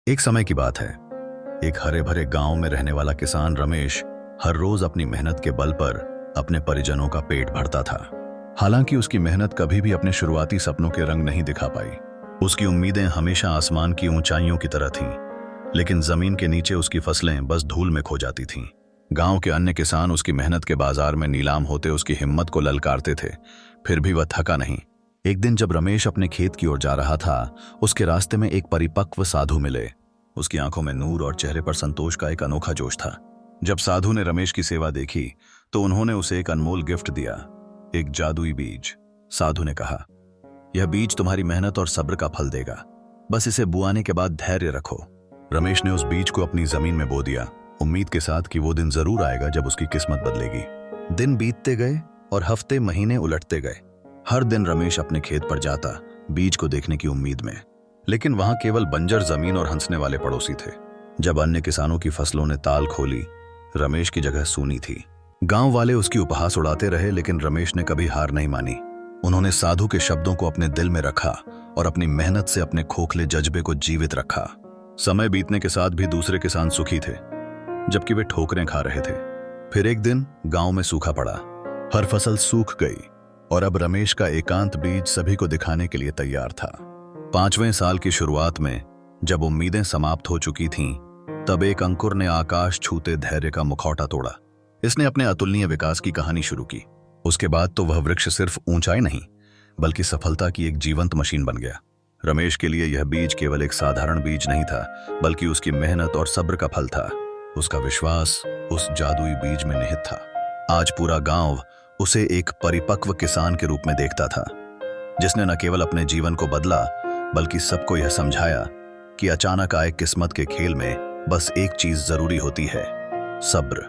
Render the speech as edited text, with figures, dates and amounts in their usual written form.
एक समय की बात है। एक हरे भरे गांव में रहने वाला किसान रमेश हर रोज अपनी मेहनत के बल पर अपने परिजनों का पेट भरता था। हालांकि उसकी मेहनत कभी भी अपने शुरुआती सपनों के रंग नहीं दिखा पाई। उसकी उम्मीदें हमेशा आसमान की ऊंचाइयों की तरह थीं, लेकिन जमीन के नीचे उसकी फसलें बस धूल में खो जाती थीं। गांव के अन्य किसान उसकी मेहनत के बाजार में नीलाम होते उसकी हिम्मत को ललकारते थे, फिर भी वह थका नहीं। एक दिन जब रमेश अपने खेत की ओर जा रहा था, उसके रास्ते में एक परिपक्व साधु मिले। उसकी आंखों में नूर और चेहरे पर संतोष का एक अनोखा जोश था। जब साधु ने रमेश की सेवा देखी तो उन्होंने उसे एक अनमोल गिफ्ट दिया, एक जादुई बीज। साधु ने कहा, यह बीज तुम्हारी मेहनत और सब्र का फल देगा, बस इसे बुआने के बाद धैर्य रखो। रमेश ने उस बीज को अपनी जमीन में बो दिया, उम्मीद के साथ कि वो दिन जरूर आएगा जब उसकी किस्मत बदलेगी। दिन बीतते गए और हफ्ते महीने उलटते गए। हर दिन रमेश अपने खेत पर जाता, बीज को देखने की उम्मीद में, लेकिन वहां केवल बंजर जमीन और हंसने वाले पड़ोसी थे। जब अन्य किसानों की फसलों ने ताल खोली, रमेश की जगह सूनी थी। गांव वाले उसकी उपहास उड़ाते रहे, लेकिन रमेश ने कभी हार नहीं मानी। उन्होंने साधु के शब्दों को अपने दिल में रखा और अपनी मेहनत से अपने खोखले जज्बे को जीवित रखा। समय बीतने के साथ भी दूसरे किसान सुखी थे, जबकि वे ठोकरें खा रहे थे। फिर एक दिन गांव में सूखा पड़ा, हर फसल सूख गई और अब रमेश का एकांत बीज सभी को दिखाने के लिए तैयार था। 5वें साल की शुरुआत में जब उम्मीदें समाप्त हो चुकी थीं, तब एक अंकुर ने आकाश छूते धैर्य का मुखौटा तोड़ा। इसने अपने अतुलनीय विकास की कहानी शुरू की। उसके बाद तो वह वृक्ष सिर्फ ऊंचाई नहीं, बल्कि सफलता की एक जीवंत मशीन बन गया। रमेश के लिए यह बीज केवल एक साधारण बीज नहीं था, बल्कि उसकी मेहनत और सब्र का फल था। उसका विश्वास उस जादुई बीज में निहित था। आज पूरा गांव उसे एक परिपक्व किसान के रूप में देखता था, जिसने न केवल अपने जीवन को बदला, बल्कि सबको यह समझाया कि अचानक आए किस्मत के खेल में बस एक चीज जरूरी होती है, सब्र।